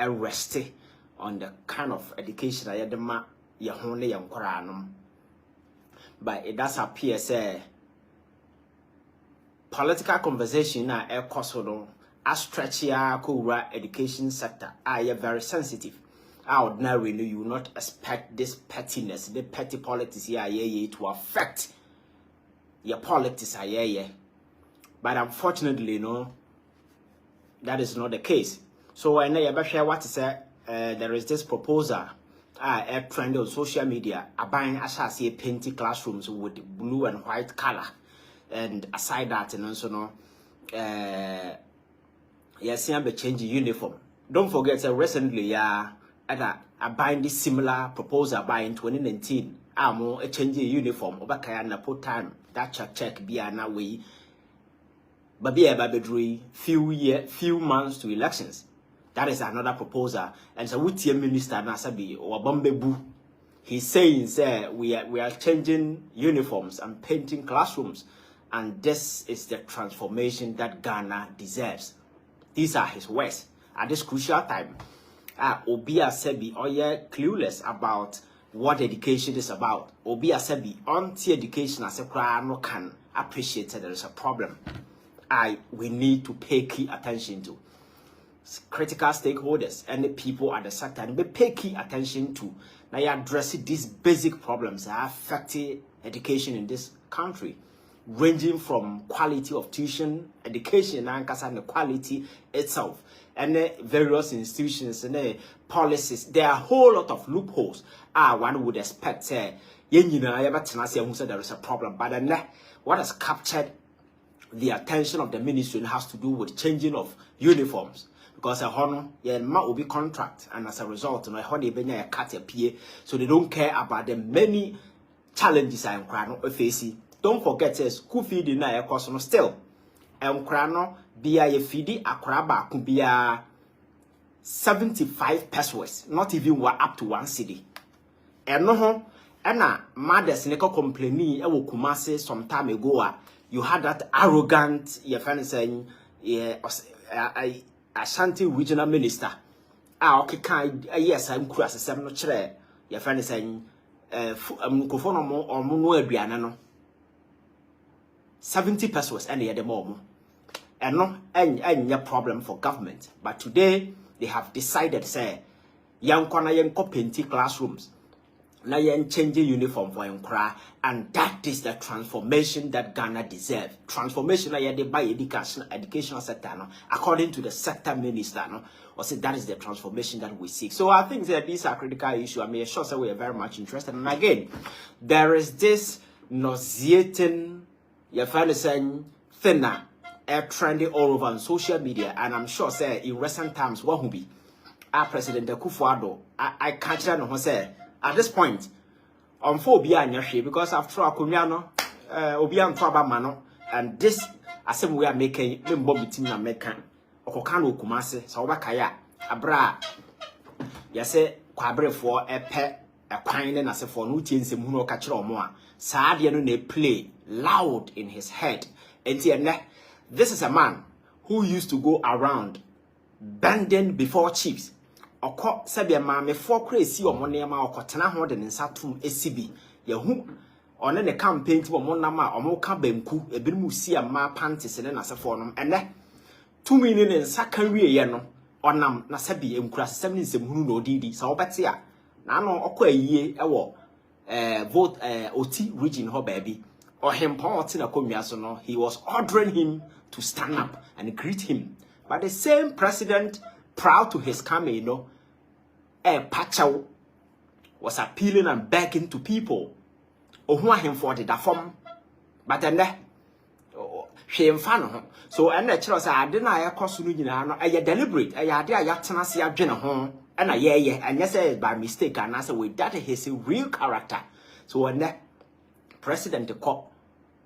resting on the kind of education I had ma ye hone ye nkora but it does appear say political conversation na e koso a stretch ya education sector are very sensitive. Ordinarily, you will not expect this pettiness, the petty politics here to affect your politics here. But unfortunately, no, that is not the case. So I know you share what to say. There is this proposal, a trend on social media, buying as painting classrooms with blue and white color, and aside that, and also no, yes, I'm changing uniform. Don't forget, recently, I buying this similar proposal by in 2019. I'm a changing uniform. Obakaya na put time that check be na way. But be a babedry few months to elections. That is another proposal. And so with your minister Nasabi or Bombebu, he's saying say we are changing uniforms and painting classrooms, and this is the transformation that Ghana deserves. These are his words at this crucial time. Obia Sebi oye clueless about what education is about. Obia Sebi anti-education as a crime no can appreciate that there is a problem. We need to pay key attention to critical stakeholders and the people at the sector, and we pay key attention to now addressing these basic problems that are affecting education in this country, ranging from quality of tuition, education, and the quality itself, and the various institutions and the policies. There are a whole lot of loopholes. One would expect, there is a problem, but then what has captured the attention of the ministry has to do with changing of uniforms, because a honor will be contract, and as a result, a cut appear, so they don't care about the many challenges I am facing. Don't forget, school feeding na cost still. Krano bia ye feedi akraba kubia 75 pesos, not even up to 1 cedi. No ho, na mothers ne complain wo Kumasi some time ago. You had that arrogant, your friend saying, Ashanti regional minister. Okay, yes, I'm cross 7 no chere. Your friend saying, Akuffo Addo or no aduana 70 pesos and the more. And no any problem for government. But today they have decided say young kwana young painting classrooms. Na yen changing uniform for young, and that is the transformation that Ghana deserves. Transformation by educational sector, no? According to the sector minister, no? Or say that is the transformation that we seek. So I think that these are critical issues. I mean, sure, so we are very much interested. And again, there is this nauseating, you're finally saying, thinner, trending all over on social media, and I'm sure, say, in recent times, what will be our President Akuffo Addo, I can't tell no say. At this point, on phobia and yashi, because after all, Kumiano, Obian Twaba Mano, and this, as we are making, Bobby Tina Mekan, Okokano Kumase, Sawakaya, Abra, Yase, Quabre for a pet, a pine, and as a for Nutins, Muno Catcher more. Sadiano they play loud in his head. And this is a man who used to go around bending before chiefs. Oko sabi ma me for crazy o money ma okotena ho de nsatum esibi ye hu one ne campaign ti mo nam a omo ka banku ebimu si ama panties ne na sefo no ene tumi ne nsa kan wie ye no onam na sabi enkura sesem ne nsem hunu no odidi sa obete a na no okọ ayie ewo vote oti region ho baabi or him party na komia so no, he was ordering him to stand up and greet him. But the same president, proud to his coming, you know, Pachaw was appealing and begging to people. Oh, him for the form, but then she fan. So, and the church I didn't I cost you know, I deliberate, I did a yatanasi at dinner home, and and yes, by mistake, and I said, with that, his real character. So, when that president the cop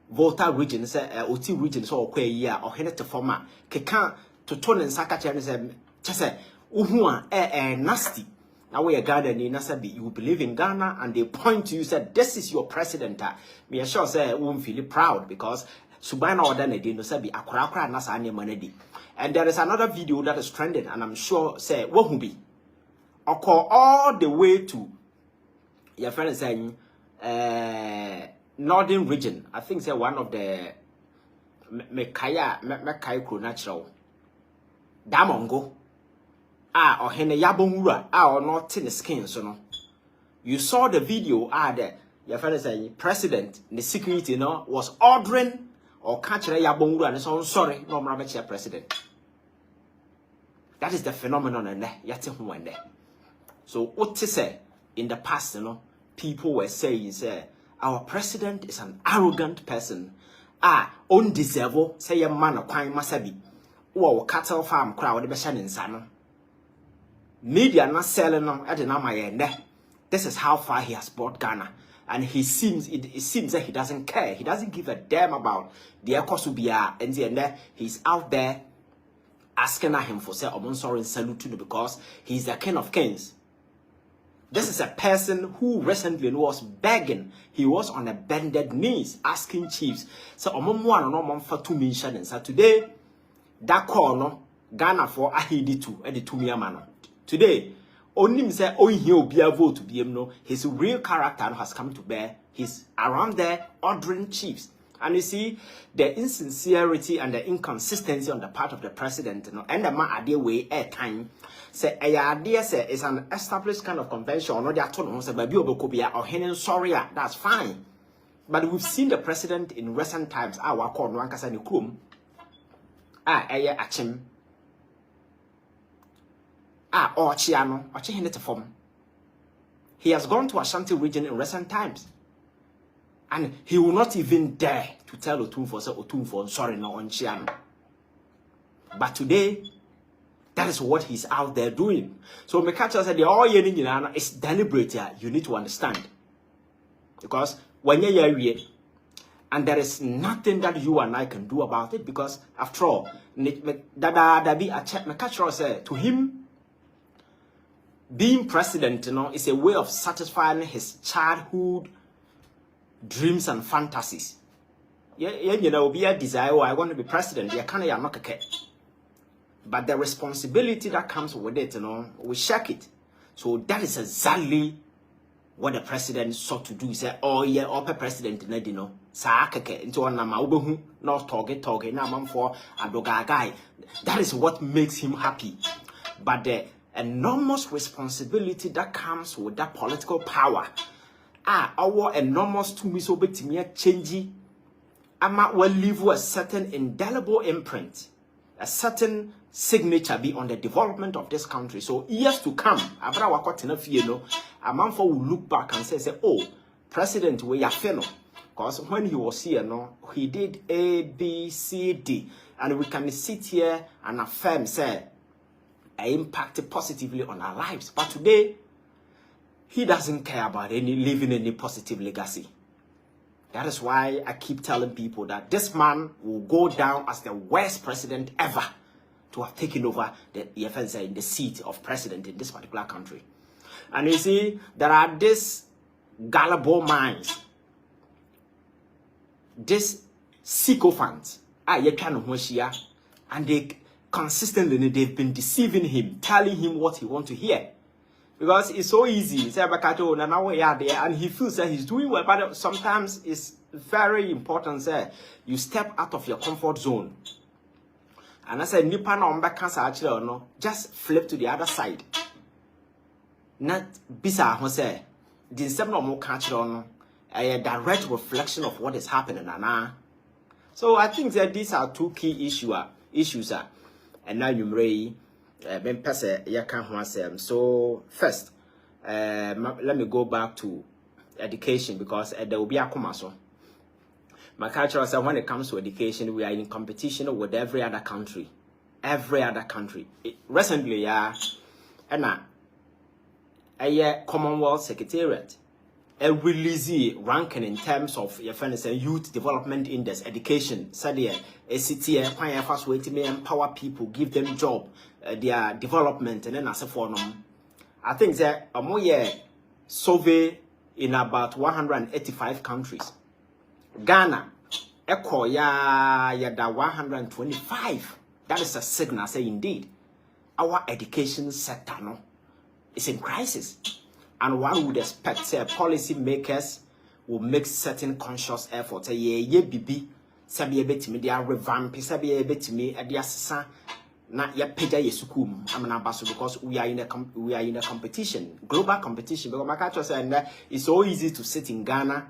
voter region say OT region so okwa year or head to former keka to turn and sakacha and say just uhu nasty. Now we are Ghana ni sabi you believe in Ghana, and they point to you said this is your president. Me sure say won't feel proud because subana order na dey no sabi akora akora na sa anya manadi. And there is another video that is trending, and I'm sure say what will be occur all the way to your friend is saying northern region. I think it's one of the Mekaya natural Damongo. Or Hene Yabongura, or not in the skin, so no. You saw the video, there. Your friend is saying president, the security, was ordering or catching Yabongura and so sorry, no Marabacha president. That is the phenomenon and there. So what to say in the past, people were saying, our president is an arrogant person. Undeserved, say a man of crime masabi. Or cattle farm crowd, the Beshan in Sano. Media not selling at the Nama. This is how far he has brought Ghana. And it seems that he doesn't care. He doesn't give a damn about the Ekosubia and then he's out there asking at him for say sorry and salute to because he's the king of kings. This is a person who recently was begging. He was on a bended knees asking chiefs. So for 2 million. So today, that call no Ghana for ahidi to the 2 million. Today, only say he'll be a vote to be no. His real character has come to bear. He's around there ordering chiefs. And you see the insincerity and the inconsistency on the part of the president, and the man idea way air time. Say a idea say is an established kind of convention, or they are told say baby obekobia or henen sorry, that's fine. But we've seen the president in recent times, our call no ankasa ni krum. Achim. Ochiano, Ochihinete form. He has gone to Ashanti region in recent times. And he will not even dare to tell Otumfo, say Otumfo, sorry, no, on Chiano. But today, that is what he's out there doing. So Mekacha said, the all yearning is deliberate here. You need to understand. Because when you're here, and there is nothing that you and I can do about it, because after all, Mekacha said to him, being president, is a way of satisfying his childhood dreams and fantasies. Be a desire, I want to be president. But the responsibility that comes with it, we check it. So that is exactly what the president sought to do. He said, oh yeah, upper president, into one nama not toge, na for adogagai. That is what makes him happy. But the enormous responsibility that comes with that political power, our enormous to miss change, will leave a certain indelible imprint, a certain signature be on the development of this country. So years to come, a man for will look back and say, oh, president, we are feno. Because when he was here, he did A, B, C, D. And we can sit here and affirm, say, impacted positively on our lives. But today, he doesn't care about leaving any positive legacy. That is why I keep telling people that this man will go down as the worst president ever to have taken over the seat of president in this particular country. And you see, there are these gullible minds, these sycophants, and they consistently they've been deceiving him, telling him what he wants to hear. Because it's so easy. And he feels that he's doing well, but sometimes it's very important that you step out of your comfort zone. And I said, just flip to the other side. Not bisa Jose. A direct reflection of what is happening. So I think that these are two key issues. And now you may so first, let me go back to education, because there will be a commercial. My culture said when it comes to education, we are in competition with every other country. Recently, and a Commonwealth Secretariat release ranking in terms of youth development index education. Said a city fast way to empower people, give them job, their development, and then as a form. I think that a more survey in about 185 countries. Ghana, echo ya 125. That is a signal, say indeed, our education sector is in crisis. And one would expect policy makers will make certain conscious efforts. Ye bibi sabi ebetimi dia revamp sabi ebetimi adia sesa na ya peja yesukum amana baso, because we are in a competition, global competition. Because my culture say it's so easy to sit in Ghana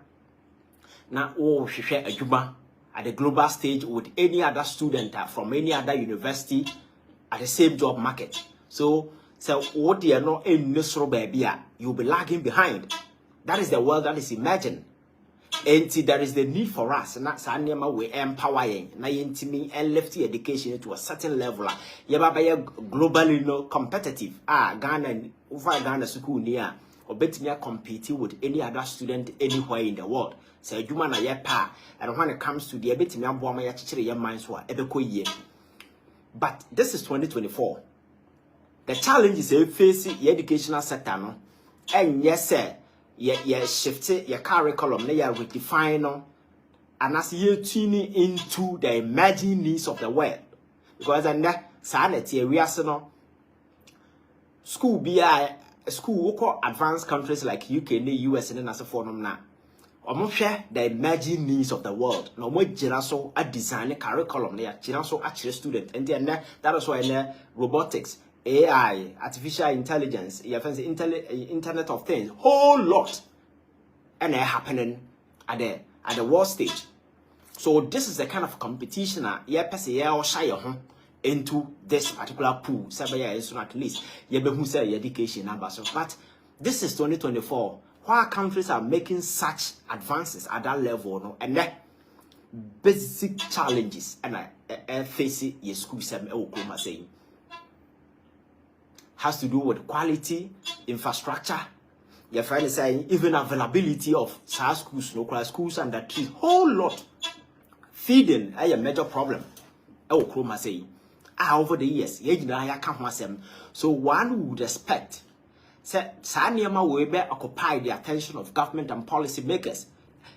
na hwehwe adwuma at the global stage with any other student from any other university at the same job market. So what they are not in this baby, you'll be lagging behind. That is the world that is emerging. And there is the need for us, and that's how we empowering. Now, and lift education to a certain level. You are globally competitive. Ghana, over Ghana school near, or better me competing with any other student anywhere in the world. So you man a pa, and when it comes to the ability me ambo my teacher your minds were ebeko ye. But this is 2024. The challenge is facing the educational sector, no, and yes, sir. Ye shift your curriculum, you redefine and as you tune into the emerging needs of the world. Because then sanity we are no school be a school called advanced countries like UK and the US and then as a form now. Or share the emerging needs of the world. No more so a design curriculum there, so actually student, and then that is why robotics, AI, artificial intelligence, Internet of Things, whole lot, and they're happening at the world stage. So this is the kind of competition into this particular pool. At least education numbers. But this is 2024. Why countries are making such advances at that level, no? And then basic challenges and facing your school saying has to do with quality, infrastructure. Your friend is saying even availability of schools, local schools, and that is whole lot. Feeding is a major problem. Over the years, so one would expect Sanyama will be occupy the attention of government and policy makers.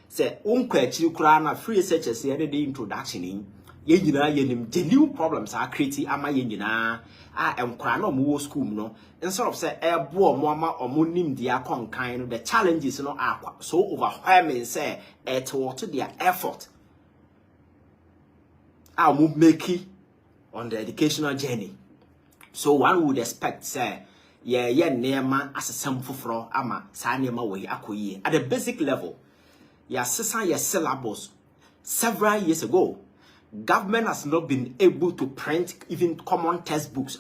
Say free researchers the introduction in the new problems are creating school no instead of say the challenges are so overwhelming say to their effort make on the educational journey. So one would expect say nema as a sample for ama Sanyama way akoye at the basic level. Syllabus several years ago. Government has not been able to print even common textbooks.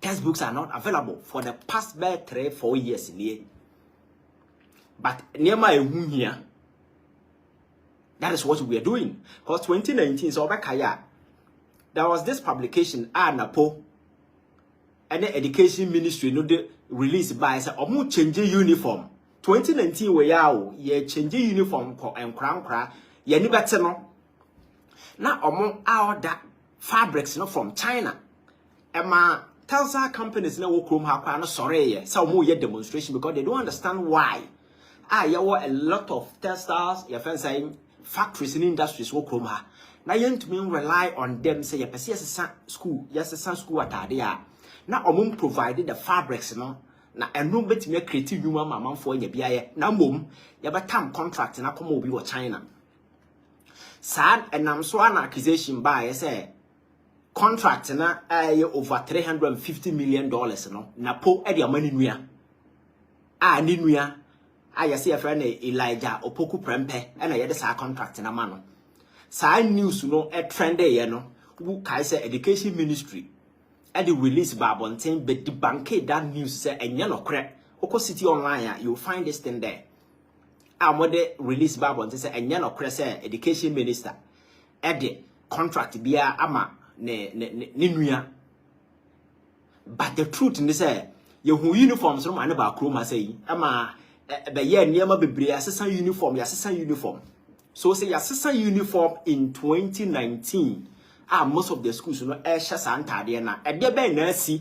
Textbooks are not available for the past 3-4 years. But here, that is what we are doing. Because 2019, so there was this publication, Napo, and the education ministry released by change uniform. 2019 we ye change uniform ko enkra ye ni bete no na order fabrics from China ema Telsa companies na wo krom ha kwa no sore ye say ye demonstration because they don't understand why ye a lot of textiles ye fan saying factories and industries wo krom ha na ye ntumi rely on them say ye pese school atade a na provided the fabrics no na eno betime create human mamanfo nya biaye na mom ya betam contract na come obi wo China sad enam so an accusation by say contract na over $350 million no na po e de amani nua ni nua say friend Elijah Opoku Prempe na ye de sa contract na ma no sa news no e trend ye no who kai say education ministry and the release Babontin, but the bank that news say and yellow crack. Oko City Online, you'll find this thing there. I'm what the release Babontin say and yellow crack say education minister. At the contract be ama ninuya. But the truth in this you who uniforms from another chroma say ama be ye near be assistant uniform. So say assistant uniform in 2019. Most of the schools Santa Diana and there be na si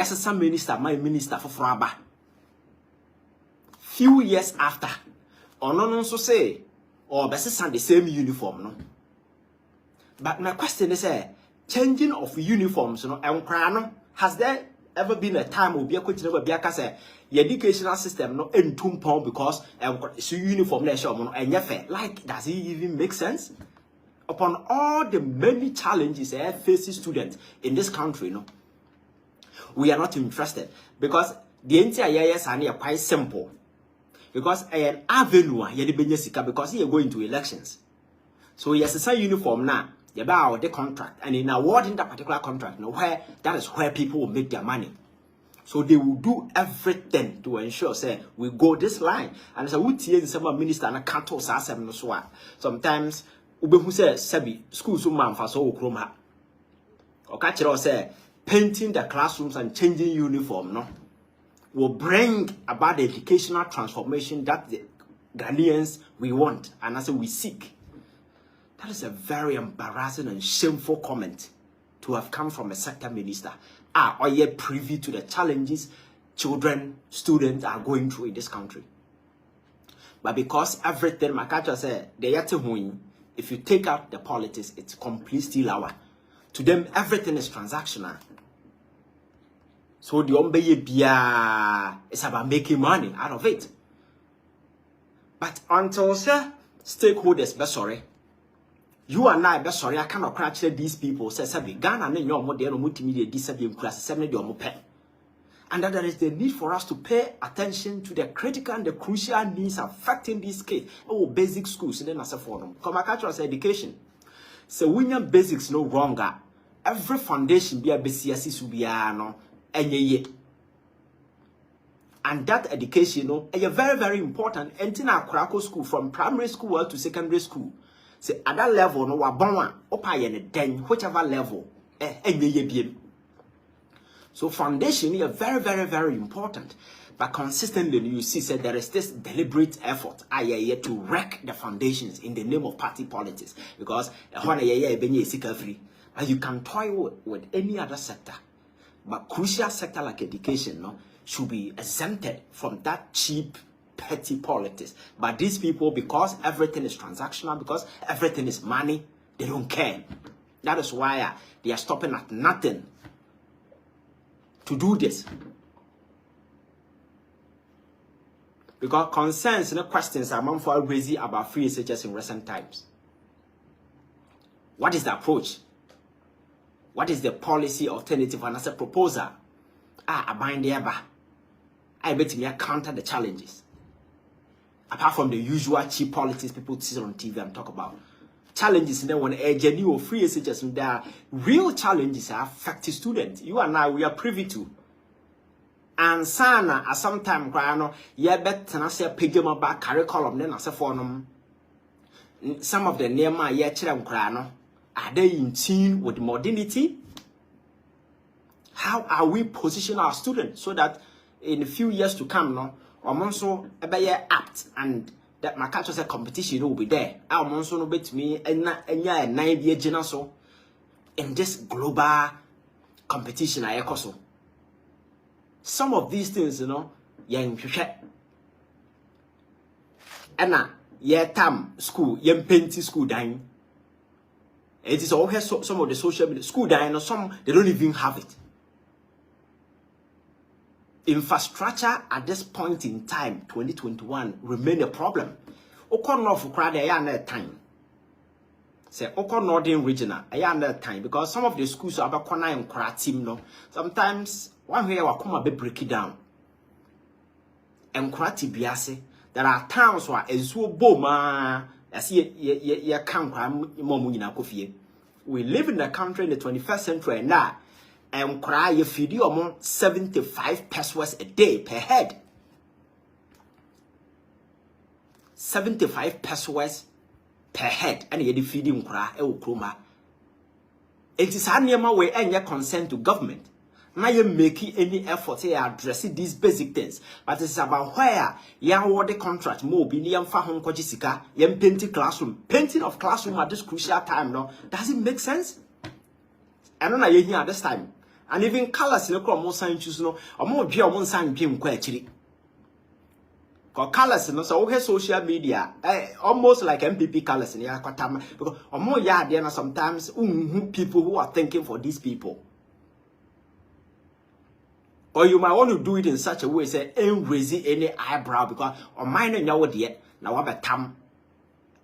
some minister my minister for Fraba few years after no so say or be the same uniform no. But my question is changing of uniforms, has there ever been a time will be a question of a say the educational system no in because so uniform and like does it even make sense? Upon all the many challenges faces students in this country, we are not interested because the entire years are quite simple. Because an avenue because you're going to elections. So yes, it's a uniform now. About the contract and in awarding that particular contract, where that is where people will make their money. So they will do everything to ensure say we go this line. And so we see some minister and canto sometimes who say sebi school so man for so kroma. Or catch it say painting the classrooms and changing uniform will bring about the educational transformation that the Ghanaians we want and as we seek. That is a very embarrassing and shameful comment to have come from a sector minister. Are you privy to the challenges children, students are going through in this country? But because everything, my culture said, if you take out the politics, it's complete still hour. To them, everything is transactional. So the Ombeye is about making money out of it. But until stakeholders be sorry. You and I be sorry, I cannot crash these people. Say Ghana and your model multimedia disability class 70 or more. And that there is the need for us to pay attention to the critical and the crucial needs affecting these kids. Oh, basic schools and then as a forum. Come cultural education. So when your basics no wronger, every foundation be a BCSC subiano and that education, is very, very important. Entering our Krakow school from primary school to secondary school. Say at that level, no wabonwa opa then whichever level so foundation is very, very, very important. But consistently you see that there is this deliberate effort to wreck the foundations in the name of party politics. Because but you can toy with any other sector. But crucial sector like education should be exempted from that cheap petty politics. But these people, because everything is transactional, because everything is money, they don't care. That is why they are stopping at nothing to do this. Because concerns and questions are more raising about free SHS in recent times. What is the approach? What is the policy alternative and as a proposal? I bind the I bet me I counter the challenges. Apart from the usual cheap politics people see on TV and talk about. Challenges in there when a genuine free SHS, there are real challenges that affect students. You and I, we are privy to. And sana, at some time, you better say pigma back curriculum, then as a form. Some of the near my year are they in tune with modernity? How are we position our students so that in a few years to come, also apt and that my culture said competition will be there. Our also no bet me and 9 years so in this global competition I also. Some of these things, young and tam school, young painting school dying. It is always some of the social media school dying or some they don't even have it. Infrastructure at this point in time, 2021, remain a problem. Okono for crowd a time. Say Oko Northern Regional, a time because some of the schools are about corner and crowd team. Sometimes one way will come a bit break it down. And crowd biase, there are towns where a so boma as ye can't we live in a country in the 21st century now. And cry you feed you among 75 pesos a day per head. 75 pesos per head. And you feed him cry kroma. It is a way and your consent to government. Now you're making any effort to address these basic things. But it's about where you award the contract more be near home kojisika, you painting classroom. Painting of classroom at this crucial time now. Does it make sense? I don't know you here at this time. And even colors in the more sign choose or more dear one sign dream quite. Because colors, no, so okay, social media, almost like MPP colors in Yakatama. Because or more yeah, there are sometimes people who are thinking for these people. Or you might want to do it in such a way, say, ain't raising any eyebrow because or mine and your dear now have a tam.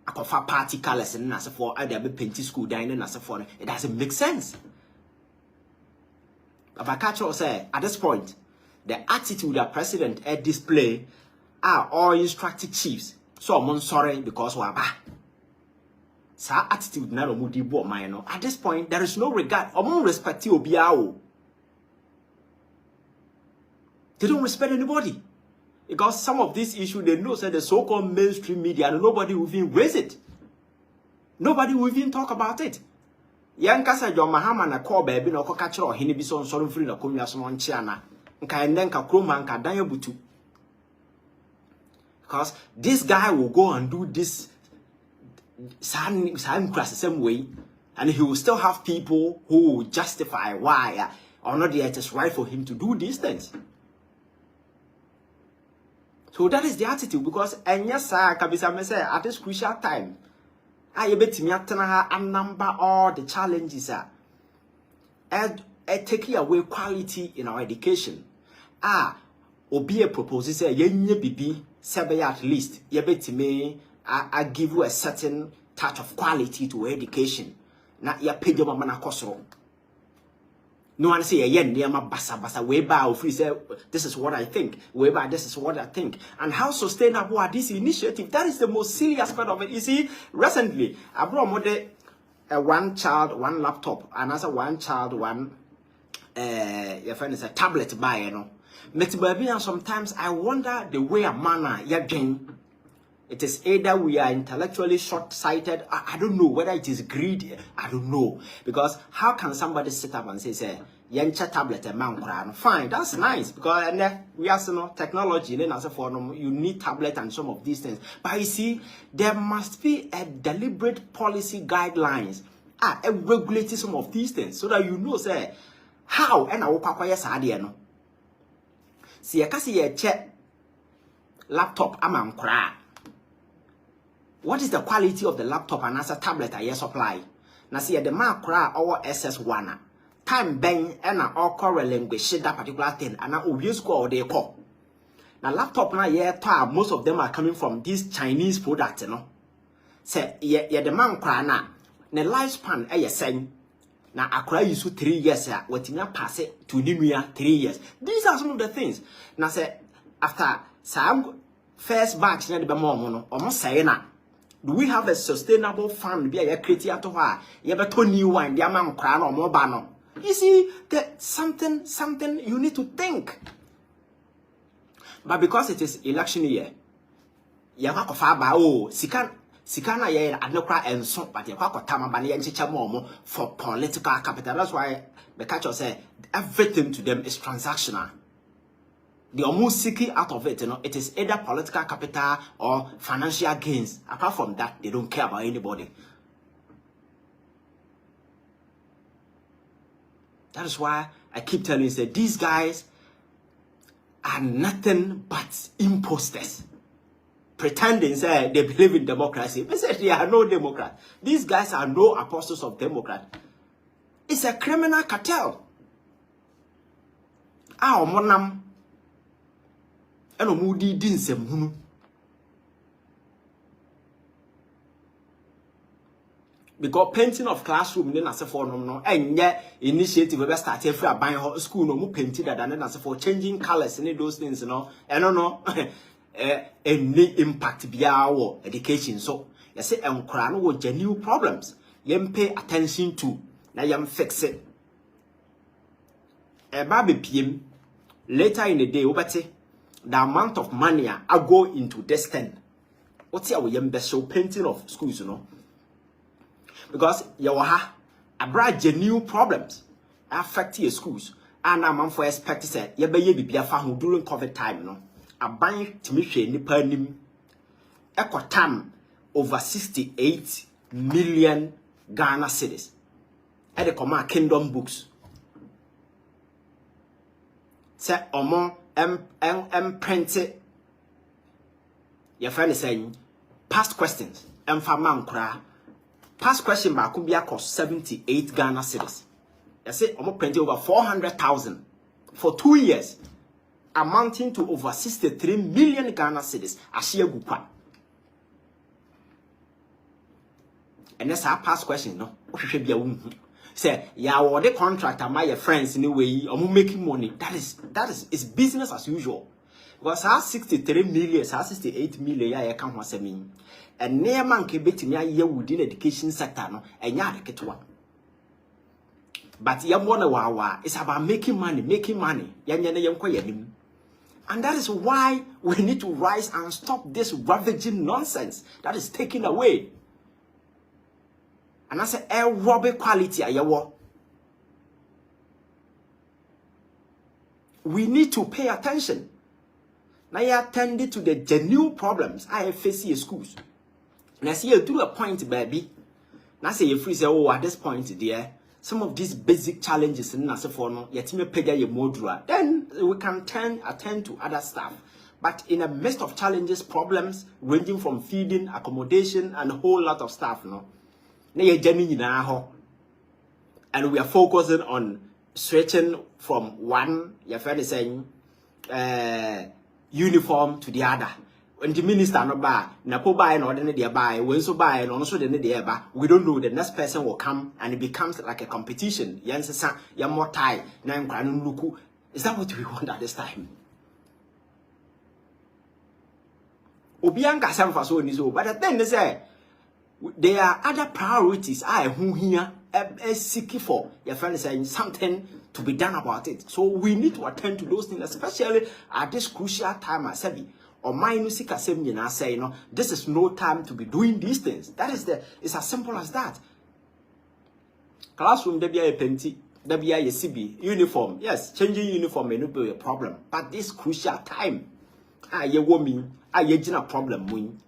Akuffo party colors and as for either be painting school dining as for it doesn't make sense. But I catch you say at this point, the attitude that president display are all instructed chiefs. So I'm sorry because we are bad. So attitude na mudi bo mine. At this point, there is no regard. Among respect you obiao. They don't respect anybody. Because some of these issues, they know that the so-called mainstream media, and nobody will even raise it. Nobody will even talk about it. Yankasa John Mahama na call baby no catcher or Hinibison sorry free the communication chiana. And then Kakroma and Kadanya Butu. Because this guy will go and do this same class the same way, and he will still have people who will justify why or not yet it's right for him to do these things. So that is the attitude because and yes, Kabisa say at this crucial time, I bet me a number all the challenges and taking away quality in our education. Obi a proposes say yenye bibi sebe at least ye bet me I give you a certain touch of quality to education. Na ya pay your mama na kosoro. No one say yen near basa way by free say this is what I think, way by this is what I think. And how sustainable are this initiative? That is the most serious part of it. You see, recently I brought one child, one laptop, another one child, one your friend is a tablet by you know. And sometimes I wonder the way a manner you're doing. It is either we are intellectually short-sighted. I don't know whether it is greed. I don't know. Because how can somebody sit up and say, Yencha tablet a man fine, that's nice. Because we have technology, then as a form, you need tablet and some of these things. But you see, there must be a deliberate policy guidelines. Regulating some of these things so that you know, say, how and I will acquire Sadiano. See, I can see a check laptop, I'm cry. What is the quality of the laptop and as a tablet I supply? Now see the mark cry our SS1 time bang and all core language that particular thing and now we use call they call. Now laptop now most of them are coming from these Chinese products, you know. Say the man cry now the lifespan saying now I cry you 3 years what in pass it to Nimuya 3 years. These are some of the things. Now say after some first batch na the more almost saying now. Do we have a sustainable fund? Be a creative to her. You have a new one, the amount crown or more banner. You see, that something you need to think. But because it is election year, you have a far by Sikana ye and no cry and so, but you have a tamabani and chichamomo for political capital. That's why the catcher say everything to them is transactional. They are most seeking out of it, you know. It is either political capital or financial gains. Apart from that, they don't care about anybody. That is why I keep telling you, say, these guys are nothing but imposters. Pretending, say, they believe in democracy. They say they are no Democrats. These guys are no apostles of Democrats. It's a criminal cartel. Monam. And Moody Dinsem. Because painting of classroom then as a form no and yet initiative we start every buying school no more painted that and then as for changing colors and those things, you know. I don't know any impact be our education. So you say crown with genuine problems. You pay attention to now you fix it. A baby PM later in the day over the amount of money I go into this thing. What's your best show painting of schools, you know? Because you have a bright genuine problems affect your schools. And I'm for expect to say, you be a fan during COVID time, you know. A buying to me, nipa nim. Echo time over 68 million Ghana cedis. At the command Kingdom Books. Say, printed your friend is saying past questions and for past question ba could be cost 78 Ghana cedis. I say almost plenty over 400,000 for 2 years, amounting to over 63 million Ghana cedis. Ashia Gupa. And that's our past question, no? Say, yeah, or the contract am your friends in a way, or making money. That is it's business as usual. Because our 63 million, our 68 million, yeah, can't want to mean. And near man can be to me a year within education sector, no, and ya the one. But yam wanna wawa, it's about making money, and that is why we need to rise and stop this ravaging nonsense that is taken away. And I say, a robber quality, we need to pay attention. Now you attended to the genuine problems I face in schools. Now see you to a point, baby. Now say you free say, oh, at this point, dear, some of these basic challenges in Nasafono, yet me pay your modula. Then we can attend to other stuff. But in the midst of challenges, problems ranging from feeding, accommodation, and a whole lot of stuff, no. And we are focusing on switching from one, your friend is saying, uniform to the other. When the minister no buy, Napo buy and ordinary they buy, when so buy and also the buy, we don't know the next person will come and it becomes like a competition. Yansa, you're more tight, luku. Is that what we want at this time? Obianga some for so is over, but then they say there are other priorities. Who here seeking for your friend is saying something to be done about it. So we need to attend to those things, especially at this crucial time as Sebi. Or my music assembly and I say, you know, this is no time to be doing these things. That is it's as simple as that. Classroom there be a penty, there be a CB uniform. Yes, changing uniform may not be a problem, but this crucial time, you woman, you a problem win,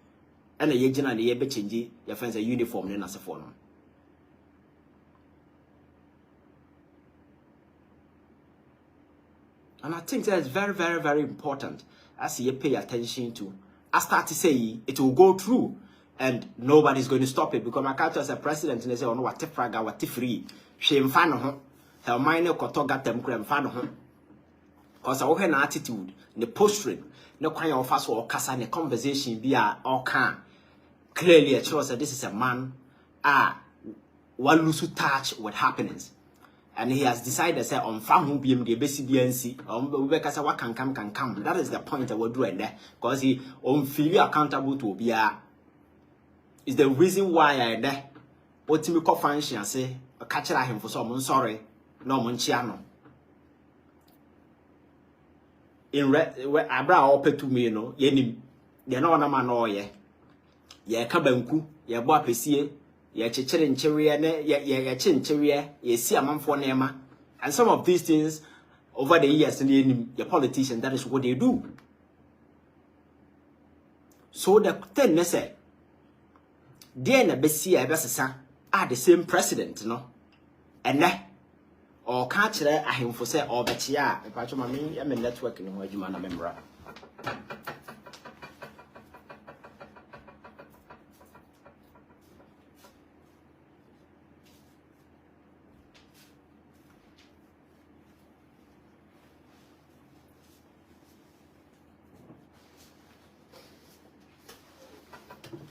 and a yejina and ye be changing your friends a uniform then as a phone. And I think that is very, very, very important. As you pay attention to, I start to say it will go through, and nobody's going to stop it because my character as a president and they say, "Oh no, what fraga, what free." Shame fan ho, her minor kotoga them crem fan ho. Cause I an attitude, the posturing, no kind of fast or cassa, the conversation be all can clearly it shows that this is a man one lose touch with happiness. And he has decided say on farm who be the basic BNC what can come. That is the point I will do in there. Because he feel accountable to be is the reason why I there. What me call function and say catch him for someone sorry, no monchiano. In where Abra open to me, you know, yenim, they know one man or ye kabanku, ye boa pesie. Ye chichin cherry, ye chin cherry, ye see a man for Nema. And some of these things over the years in your politicians, that is what they do. So the thing say, dear na Bessie, are the same president, no? And or catch there, I him for say, or bet ya, if I mean, I'm a networking where you man a member.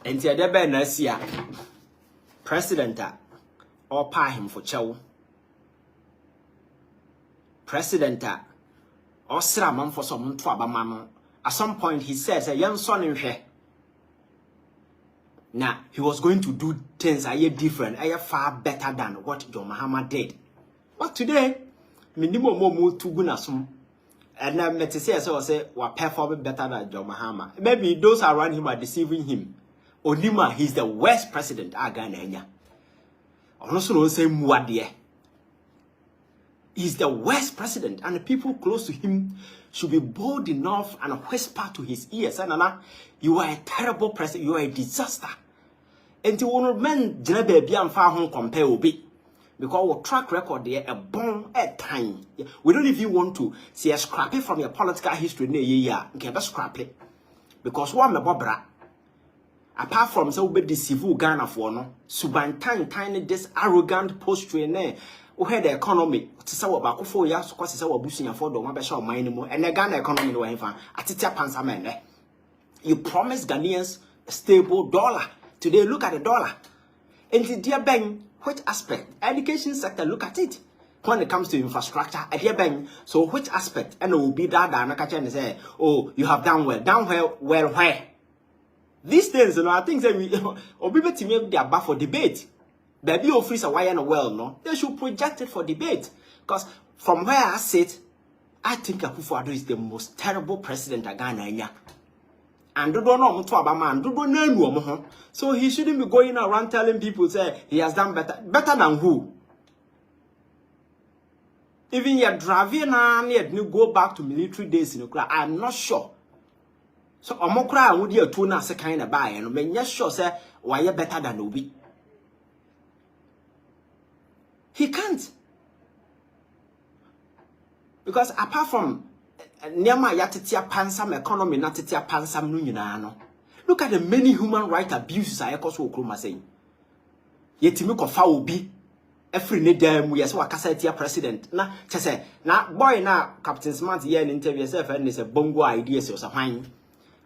And the other Benasia president or pay him for chow. President or Sraman for some trouble. At some point, he says a young son in here. Now, he was going to do things a year different, a year far better than what John Mahama did. But today, minimum more to Gunasum. And then let's say, what performing better than John Mahama. Maybe those around him are deceiving him. Onima, he's the worst president Ghana. Also, don't say Muadie. He's the worst president, and the people close to him should be bold enough and whisper to his ears, "Nana, you are a terrible president. You are a disaster." And you want men, baby, and far home compare obi because our track record there a bomb at time. We don't even want to see a scrap it from your political history. Yeah, scrap it because one me bobra. Apart from so be deceive Ghana for no, subantan tiny this arrogant posture ne. We had the economy to say what Akuffo Addo so cause say what busunya for do ma be show mine mo and the Ghana economy no hen atitia pansa men ne. You promised Ghanaians a stable dollar. Today look at the dollar. And dear Ben, which aspect? Education sector, look at it. When it comes to infrastructure, dear Ben, so which aspect? And it will be that and say, oh, you have done well where? These days, you know, I think that we or people to make their bar for debate. Baby office a why and well, no, they should project it for debate. Because from where I sit, I think Akuffo Addo is the most terrible president of Ghana. And do know to man, do know. So he shouldn't be going around telling people say he has done better than who? Even your driving and yet you go back to military days in Ukraine. I'm not sure. So Omokra would you two na kind of buy and when you're sure say why you better than Obi. He can't. Because apart from Nyama yatitia pansam economy na titia pansam no nyina no. Look at the many human rights abuses I cause Okroma saying. Yetimi kofa obi every ne dem yes wakasa tia president na chese na boy na Captain Smart here in interview self and say bongo ideas or something.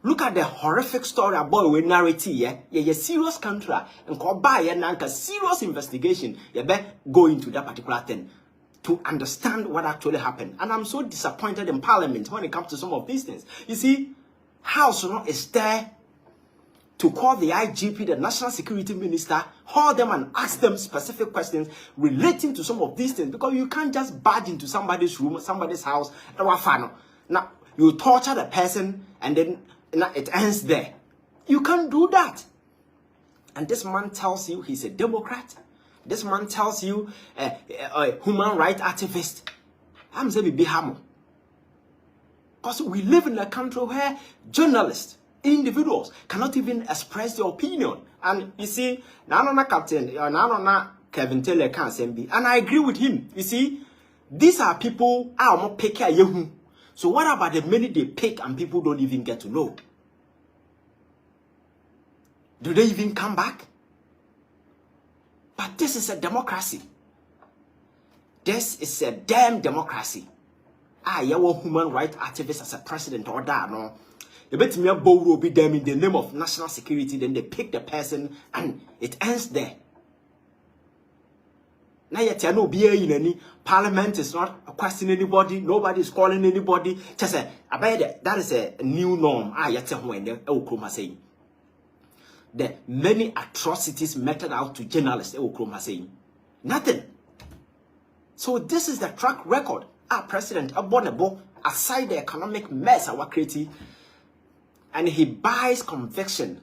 Look at the horrific story about we narrative yeah serious country and ko ba ye na nka serious investigation you be go into that particular thing to understand what actually happened. And I'm so disappointed in Parliament when it comes to some of these things. You see, House is there to call the IGP, the National Security Minister, hold them and ask them specific questions relating to some of these things. Because you can't just barge into somebody's room, somebody's house. Now, you torture the person and then it ends there. You can't do that. And this man tells you he's a Democrat. This man tells you a human rights activist. I'm saying be harmful. Because we live in a country where journalists, individuals cannot even express their opinion. And you see, Nanona Captain, Nanona Kevin Taylor can't say be. And I agree with him. You see, these are people are more picky. So what about the many they pick and people don't even get to know? Do they even come back? But this is a democracy. This is a damn democracy. Your human rights activist as a president or that, no. You bet me a bow will be them in the name of national security, then they pick the person and it ends there. Now yet you know be in any parliament is not questioning anybody, nobody is calling anybody. Just say that is a new norm. Yet when the saying. The many atrocities meted out to journalists, saying nothing. So this is the track record. Our president, Abonebo, aside the economic mess our creating, and he buys conviction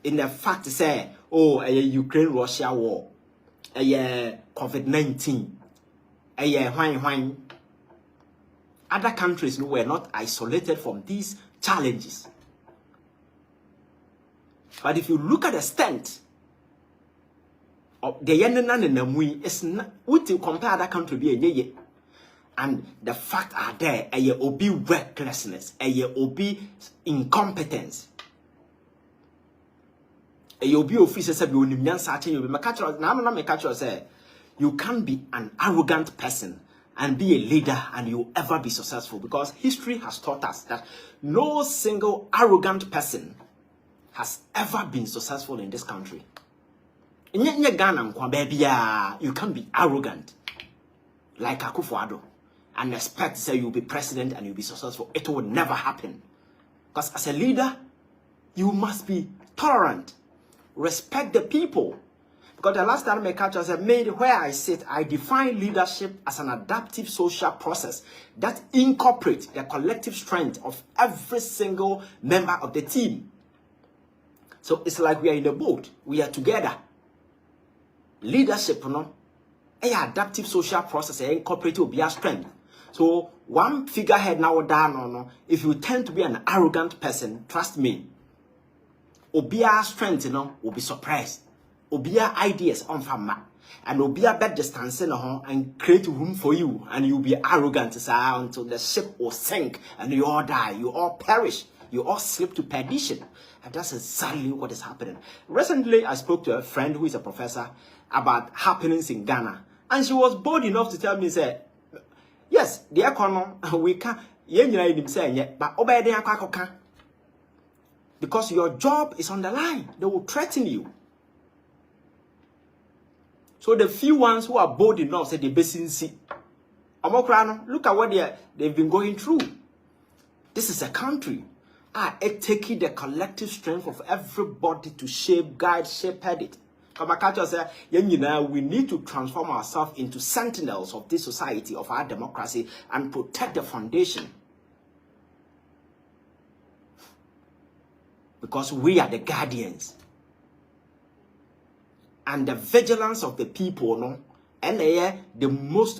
in the fact to say, oh, a Ukraine-Russia war, a COVID-19, a whine. Other countries were not isolated from these challenges. But if you look at the extent of the Yenan and Namui, it's not what you compare that country be and the fact are there a obi recklessness, a obi incompetence. A obi officer said you say you can't be an arrogant person and be a leader and you'll ever be successful, because history has taught us that no single arrogant person has ever been successful in this country. In Ghana, you can't be arrogant like Akuffo Addo and expect to say you'll be president and you'll be successful. It will never happen. Because as a leader, you must be tolerant, respect the people. Because the last time my culture said, made where I sit, I define leadership as an adaptive social process that incorporates the collective strength of every single member of the team. So it's like we are in a boat. We are together. Leadership, an adaptive social process, incorporate will be our strength. So one figurehead now down, if you tend to be an arrogant person, trust me, Obia strength, will be surprised. Obia ideas on fama. And Obia bed distance and create room for you, and you'll be arrogant until the ship will sink and you all die, you all perish. you all slip to perdition. And that's exactly what is happening. Recently, I spoke to a friend who is a professor about happenings in Ghana. And she was bold enough to tell me, say, yes, the economy, we can't, but obey the because your job is on the line. They will threaten you. So the few ones who are bold enough say the basin see. Look at what they've been going through. This is a country. It taking the collective strength of everybody to shape, guide, shepherd it. We need to transform ourselves into sentinels of this society, of our democracy, and protect the foundation. Because we are the guardians. And the vigilance of the people, no, and the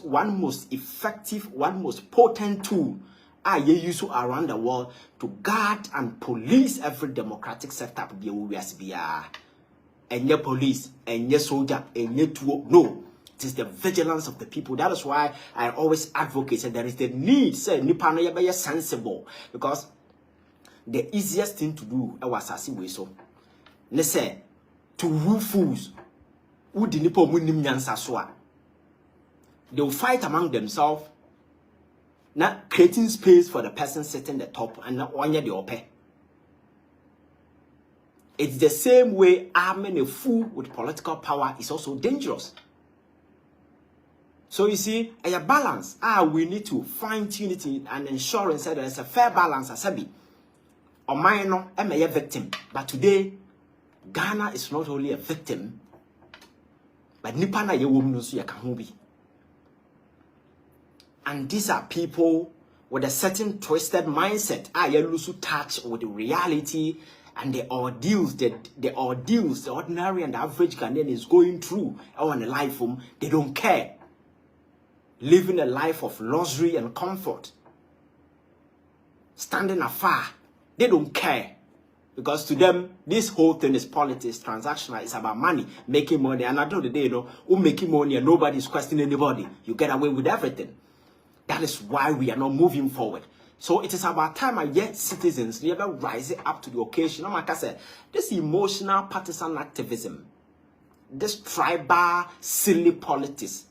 one most effective, one most potent tool are used around the world to guard and police every democratic setup. And your police, and your soldier, and your tool. No, it is the vigilance of the people. That is why I always advocate that there is the need, say, Nipano be sensible, because the easiest thing to do was way so. Let's say to woo fools who didn't put they will fight among themselves, not creating space for the person sitting the top and not one year the upper. It's the same way arming a fool with political power is also dangerous. So you see, a balance. We need to fine-tune it and ensure that there is a fair balance as a or minor am a victim. But today, Ghana is not only a victim, but Nipana ye woman so can be. And these are people with a certain twisted mindset. You lose touch with the reality and the ordeals, the ordinary and the average Ghanaian is going through on a life they don't care. Living a life of luxury and comfort. Standing afar. They don't care. Because to them, this whole thing is politics, transactional. It's about money, making money. And at the end of the day, who making money and nobody is questioning anybody. You get away with everything. That is why we are not moving forward. So it is about time I get citizens never rising up to the occasion. Like I said, this emotional partisan activism, this tribal, silly politics,